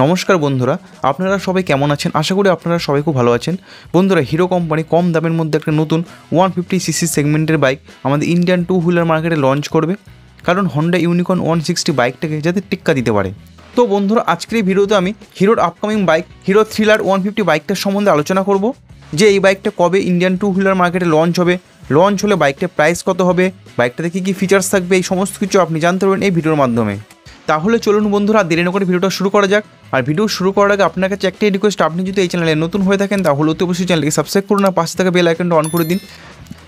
নমস্কার বন্ধুরা, আপনারা সবাই কেমন আছেন? আশা করি আপনারা সবাই খুব ভালো আছেন। বন্ধুরা, হিরো কোম্পানি কম দামের মধ্যে একটা নতুন 150cc সেগমেন্টের বাইক আমাদের ইন্ডিয়ান টু হুইলার মার্কেটে লঞ্চ করবে, কারণ হন্ডা ইউনিকর্ন 160 বাইকটাকে যাতে টেক্কা দিতে পারে। তো বন্ধুরা, আজকের এই ভিডিওতে আমি হিরোর আপকামিং বাইক হিরো থ্রিলার 150 বাইকটার সম্বন্ধে আলোচনা করব, যে এই বাইকটা কবে ইন্ডিয়ান টু হুইলার মার্কেটে লঞ্চ হবে, লঞ্চ হলে বাইকটার প্রাইস কত হবে, বাইকটাতে কী কী ফিচার্স থাকবে, এই সমস্ত কিছু আপনি জানতে পারবেন এই ভিডিওর মাধ্যমে। তাহলে চলুন বন্ধুরা, দেরি না করে ভিডিওটা শুরু করা যাক। আর ভিডিও শুরু করার আগে আপনার কাছে একটাই রিকোয়েস্ট, আপনি যদি এই চ্যানেলে নতুন হয়ে থাকেন তাহলে অতি অবশ্যই চ্যানেলকে সাবস্ক্রাইব করুন আর পাশে থাকা বেল আইকনটা অন করে দিন।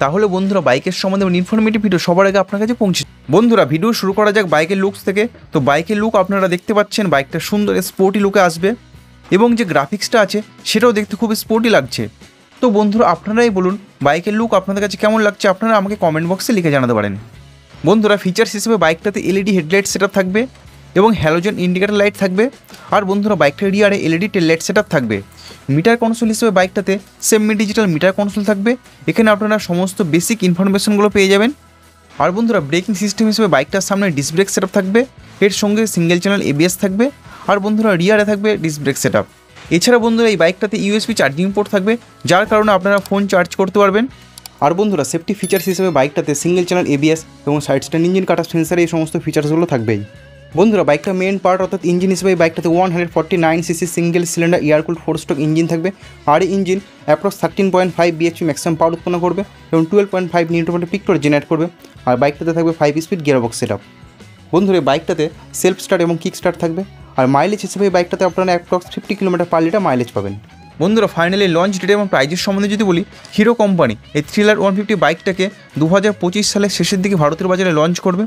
তাহলে বন্ধুরা, বাইকের সম্বন্ধে ইনফরমেটিভ ভিডিও সবার আগে আপনার কাছে পৌঁছে। বন্ধুরা, ভিডিও শুরু করা যাক বাইকের লুকস থেকে। তো বাইকের লুক আপনারা দেখতে পাচ্ছেন, বাইকটা সুন্দর স্পোর্টি লুকে আসবে এবং যে গ্রাফিক্সটা আছে সেটাও দেখতে খুব স্পোর্টি লাগছে। তো বন্ধুরা, আপনারাই বলুন বাইকের লুক আপনাদের কাছে কেমন লাগছে, আপনারা আমাকে কমেন্ট বক্সে লিখে জানাতে পারেন। বন্ধুরা, ফিচার্স হিসেবে বাইকটাতে এলইডি হেডলাইট সেটআপ থাকবে এবং হ্যালোজেন ইন্ডিকেটর লাইট থাকবে। আর বন্ধুরা, বাইকটার রিয়ারে এলইডি টেল লাইট সেটআপ থাকবে। মিটার কনসোল হিসেবে বাইকটাতে সেমি ডিজিটাল মিটার কনসোল থাকবে, এখানে আপনারা সমস্ত বেসিক ইনফরমেশনগুলো পেয়ে যাবেন। আর বন্ধুরা, ব্রেকিং সিস্টেম হিসেবে বাইকটার সামনে ডিস্ক ব্রেক সেটআপ থাকবে, এর সঙ্গে সিঙ্গেল চ্যানেল এবিএস থাকবে। আর বন্ধুরা, রিয়ারে থাকবে ডিস্ক ব্রেক সেটআপ। এছাড়া বন্ধুরা, এই বাইকটাতে ইউএসবি চার্জিং পোর্ট থাকবে, যার কারণে আপনারা ফোন চার্জ করতে পারবেন। আর বন্ধুরা, সেফটি ফিচার্স হিসেবে বাইকটাতে সিঙ্গেল চ্যানেল এবিএস এবং সাইড স্ট্যান্ড ইঞ্জিন কাটা সেন্সার, এই সমস্ত ফিচার্সগুলো থাকবেই। বন্ধুরা, বাইকটা মেন পার্ট অর্থাৎ ইঞ্জিন হিসেবে বাইকটাতে 149cc single cylinder air cool 4 stroke engine থাকবে। আর এই engine approx 13.5 BHP maximum power উৎপন্ন করবে এবং 12.5 নিউটন পিক টর্ক জেনারেট করবে। আর বাইকটাতে থাকবে 5 স্পিড গিয়ারবক্স সেটআপ। বন্ধুরা, বাইকটাতে সেলফ স্টার্ট এবং কিক স্টার্ট থাকবে। আর মাইলেজ হিসেবে বাইকটাতে আপনারা approx 50 kilometre per litre mileage পাবেন। বন্ধুরা, ফাইনালি লঞ্চ ডেট এবং প্রাইজের সম্বন্ধে যদি বলি, হিরো কোম্পানি এই থ্রিলার 150 বাইকটাকে 2025 সালের শেষের দিকে ভারতের বাজারে লঞ্চ করবে।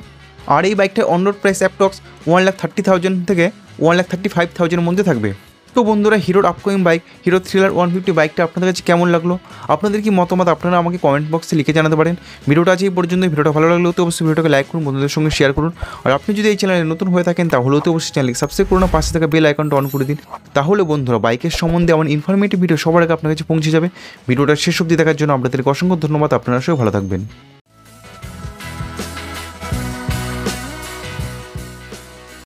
আর এই বাইকটার অন রোড প্রাইস অ্যাপ্রক্স 1,30,000 থেকে 1,35,000 মধ্যে থাকবে। তো বন্ধুরা, হিরোর আপকামিং বাইক হিরো থ্রিলার 150 বাইকটা আপনাদের কাছে কেমন লাগলো, আপনাদের কি মতামত, আপনারা আমাকে কমেন্ট বক্সে লিখে জানাতে পারেন। ভিডিওটা আজ এই পর্যন্ত। ভিডিওটা ভালো লাগলে তো অবশ্যই ভিডিওটাকে লাইক করুন, বন্ধুদের সঙ্গে শেয়ার করুন। আর আপনি যদি এই চ্যানেলে নতুন হয়ে থাকেন তাহলে তো অবশ্যই চ্যানেলকে সাবস্ক্রাইব করুন, পাশে থাকা বেল আইকনটা অন করে দিন। তাহলে বন্ধুরা, বাইকের সম্বন্ধে এমন ইনফরমেটিভ ভিডিও সবার আগে আপনার কাছে পৌঁছে যাবে। ভিডিওটা শেষ অবধি দেখার জন্য আপনাদেরকে অসংখ্য ধন্যবাদ। আপনারা সবাই ভালো থাকবেন।